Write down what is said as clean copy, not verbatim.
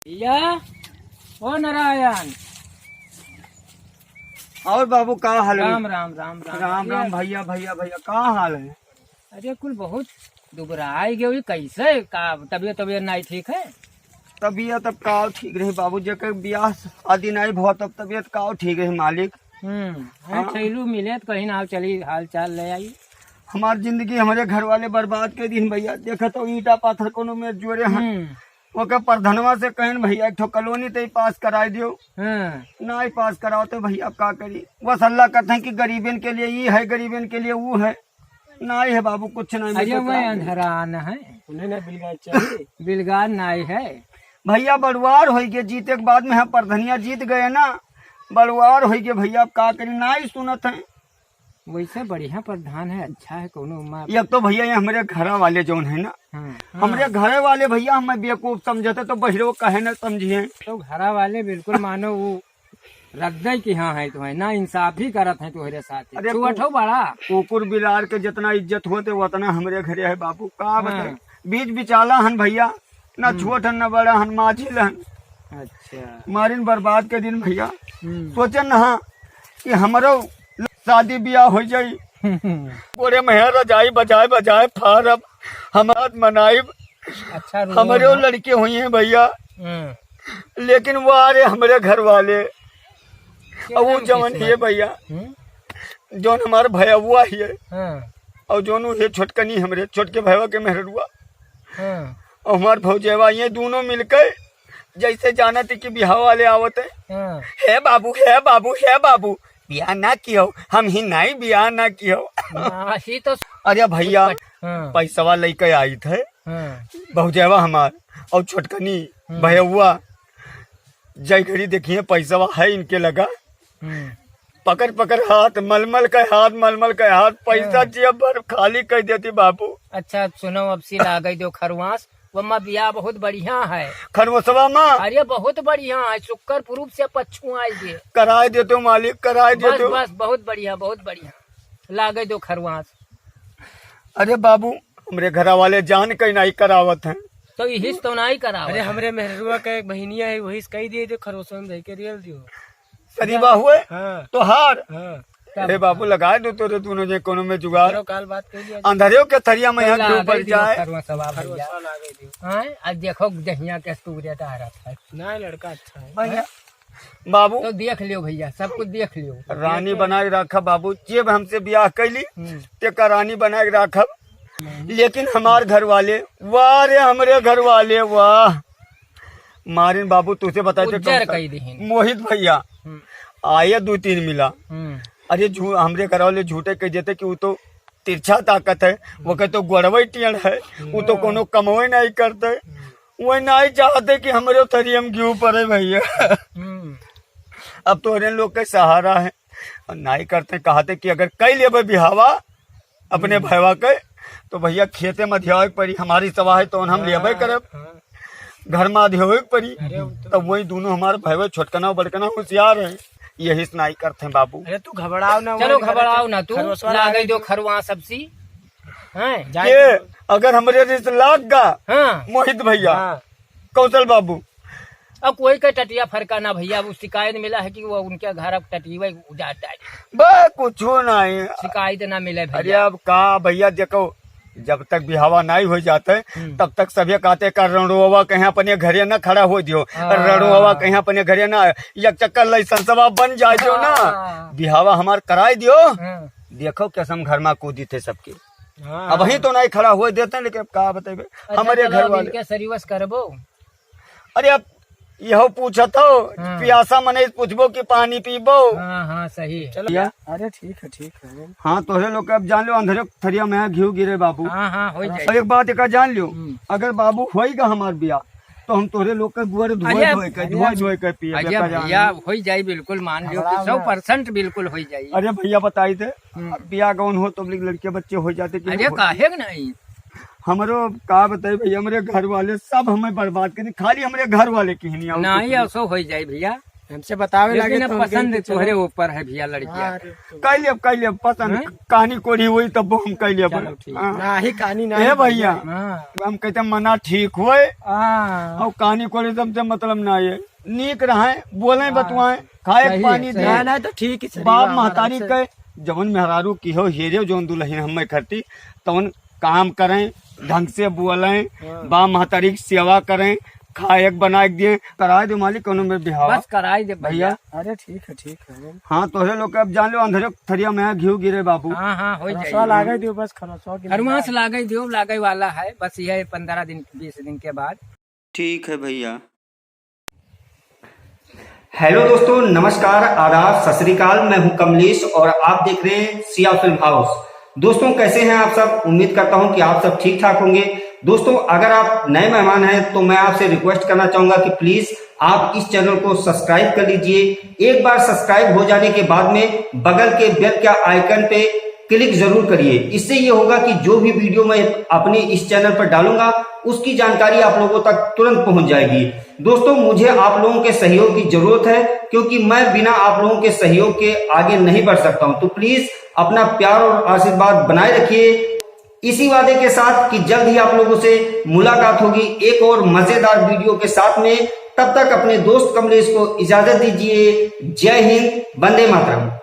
भैया ओ नारायण। और बाबू का हाल है? राम राम राम राम राम राम भैया भैया भैया का हाल है? अरे कुल बहुत दुबराई गई, कैसे का तबीयत नहीं ठीक है? तबीयत अब का ठीक रही बाबू, जब ब्याह आदि नहीं भो तब तबीयत का ठीक रही मालिक। ठैलू मिले तो कहीं ना चली हाल चाल ले आई। हमारी जिंदगी हमारे घर वाले बर्बाद के दिन भैया, देखा तो ईटा पाथर कोनो में जोड़े हैं ओके प्रधनवा से कहें भैया एक ठो कॉलोनी ते पास कराई दियो। ना ही पास कराओ तो भैया अब का करी, बस अल्लाह कहते हैं कि गरीबन के लिए ये है गरीबन के लिए वो है, ना ही है बाबू कुछ नहीं। अरे मैं अंधेरा न है, उन्हें ना बिलगार चाहिए बिलगार नहीं है भैया, बलवार हो गए जीते के बाद में हम प्रधनिया जीत गए ना, बलवार हो गए भैया अब का करी, ना ही सुनत है। वैसे बढ़िया प्रधान है, अच्छा है कोनो। एक तो भैया ये हमारे घर वाले जो है ना, हमारे घर वाले भैया हमें बेवकूफ समझते तो बहरो कहे न समझिए। तो घर वाले बिल्कुल मानो वो रद्द की हाँ है तो है ना, इंसाफी करत है तुम्हारे साथ। अरे छुअठो बड़ा कुकुर बिलार के जितना इज्जत होते उतना हमारे घरे है बाबू, का बताए बीच बिचाला हन भैया, न छुअट हन न बड़ा हन माझिल हन। अच्छा मारिन बर्बाद के दिन भैया सोचन ना कि हमारो शादी ब्याह हो जाई पूरे मेहर रजाई बजाए बजाए फारब हमारा मनाइब। अच्छा हमारे वो लड़के हुई हैं भैया, लेकिन वो आ रहे हमारे घर वाले और वो जवन है भैया जोन हमारे भैया हुआ ही है और जोन है छोटकनी हमारे छोटके भैया के मेहरुआ और हमारे भौजेवा, ये दोनों मिलकर जैसे जाना थी कि बिहाव वाले आवत है बाबू है बाबू है बाबू, बियाह ना कियो हम ही नहीं बियाह ना कियो। तो अरे भैया पैसा लेके आई थे बहुजेवा हमार और छोटकनी भैया, जय घड़ी देखिए पैसा है इनके लगा, पकड़ पकड़ हाथ मलमल का हाथ मलमल का हाथ, पैसा जेब भर खाली कर देती बाबू। अच्छा सुनो, अब सी ला गई दो खरवास, वम्मा बियाह बहुत बढ़िया है खरवसवा माँ। अरे बहुत बढ़िया है, शुक्र पुरूप से पच्छू आए कराए देते हो मालिक, कराए देते हो। बस बहुत बढ़िया बहुत बढ़िया, ला गई दो खरवास। अरे बाबू हमारे घर वाले जान कहीं नहीं करावत हैं तो यही तो नहीं करा। अरे हमरे मेहरुआ का एक बहनिया है, वही कही दिए खरोसो में के रियल दियो सरीबा हुए तो हार। हाँ अरे बाबू लगा दो तो दोनों जे कोनो में जुगाड़, चलो काल बात कर लिया अंधेरियों के थरिया में यहाँ के ऊपर जाए। आज देखो दहिया के सूर्यता आ रहा था ना, लड़का अच्छा है भैया बाबू तो देख लियो भैया, सब कुछ देख लियो। रानी बना के रखा बाबू, जेब हमसे ब्याह कैली ते रानी बना के रखब, लेकिन हमारे घर वाले वाह रे हमारे घर वाले वाह मारिन बाबू, तुझे बताते मोहित भैया आये 2-3 मिला। अरे हमरे घर वाले झूठे कह देते कि वो तो तिरछा ताकत है, वो कहते तो गड़वई टियन है, वो तो कोनो कमवे नहीं करते, वो नहीं चाहते कि हमारे थरिया में क्यों पड़े भैया। अब तो इन लोग के सहारा है और नहीं करते, कहते कि अगर कई लेबे बिहावा अपने भैया के तो भैया खेते में ध्यान पड़ी, हमारी सभा है तो हम लेबे करब, घर में ध्यान पड़ी, तब वही दोनों हमारे भैया छोटकना बड़कना होशियार है, यही नहीं करते हैं बाबू। अरे तू घबराओ ना, चलो घबराओ ना, तू ला गई दो खरवा सब्जी ये अगर हमारे रिश्ते लाग गा मोहित भैया कौशल बाबू, अब कोई का टटिया फरका ना भैया, वो शिकायत मिला है कि वो उनके घर अब टटिया उजाड़ता है, बस कुछ नहीं शिकायत ना मिले अरे भैया। अब का भैया देखो, जब तक बिहावा नहीं हो जाते तब तक सभी कहते का रणुआ कहीं अपने घरे न खड़ा हो दियो, रणुआ कहीं अपने घरे न एक चक्कर लाइसेंसवा बन जाए दियो ना, बिहावा हमार कराई दियो। देखो कैसे हम घर में कूदी थे सबके, अब वही तो नहीं खड़ा हुए देते, लेकिन का बताइए हमारे घर वाले सर्विस करबो। अरे अब यह पूछा तो प्यासा मने पूछबो कि पानी पीबो। हाँ सही चलो अरे ठीक है हाँ तो लोग अब जान लो अंधेरे थरिया में घी गिरे बाबू। हाँ हो जाए। और एक बात एक जान लियो, अगर बाबू होएगा हमार ब्याह तो हम तोरे लोग के बुआरे धोए के पिए भैया हो जाए, बिल्कुल मान लियो 100% बिल्कुल हो जाए। अरे भैया बताई थे ब्याह कौन हो तो लड़के बच्चे हो जाते कि अरे काहे नहीं, हमारो का बताइए भैया, हमारे घर वाले सब हमें बर्बाद कर, खाली हमारे घर वाले की नहीं ऐसा हो जाए भैया। हमसे बतावे लगे लेकिन तो अब हम गए पसंद कि चलो। तुम्हारे ऊपर है भैया लड़कियां। हाँ, अरे तो- कैलिए पसंद हैं? कहानी कोरी हुई तब हम कैलिए चलो ठीक। ना ही कहानी ना ए ही भैया हाँ हम कहते मना ठीक हुए हाँ, और कहानी कोरी से मतलब ना ये नीक रहे बोले बतवाए खाए सही है, पानी सही दे ना ना तो ठीक है बाप महतारी के जवन मेहरारू की हो हेरे जोन दुल्हन हम करती तवन काम करें ढंग से बोलें बाप महतारी की सेवा करें खाए बना के दिए करा दो मालिक कोनो में बिहावा बस कराई दे भैया। भैया अरे ठीक है हाँ तोहरे लोग के अब जान लो अंधेरे थरिया में घी गिरे बाबू हाँ हाँ हो खरसवा जाएगी। लागे दियो बस खरसवा के हरमास लागे दियो लागे वाला है बस यह 15 दिन 20 दिन के बाद। ठीक है भैया। हेलो दोस्तों, नमस्कार, आदाब, सत श्री अकाल। मैं हूं कमलेश और आप देख रहे हैं सिया फिल्म हाउस। दोस्तों कैसे हैं आप सब? उम्मीद करता हूं कि आप सब ठीक ठाक होंगे। दोस्तों अगर आप नए मेहमान हैं तो मैं आपसे रिक्वेस्ट करना चाहूंगा कि प्लीज आप इस चैनल को सब्सक्राइब कर लीजिए। एक बार सब्सक्राइब हो जाने के बाद में बगल के बेल के आइकन पे क्लिक जरूर करिए। इससे ये होगा कि जो भी वीडियो मैं अपने इस चैनल पर डालूंगा उसकी जानकारी आप लोगों तक तुरंत पहुंच जाएगी। दोस्तों मुझे आप लोगों के सहयोग की जरूरत है क्योंकि मैं बिना आप लोगों के सहयोग के आगे नहीं बढ़ सकता हूं। तो प्लीज अपना प्यार और आशीर्वाद बनाए रखिए इसी वादे के साथ कि जल्द ही आप लोगों से मुलाकात होगी एक और मजेदार वीडियो के साथ में। तब तक अपने दोस्त कमलेश को इजाजत दीजिए। जय हिंद, वंदे मातरम।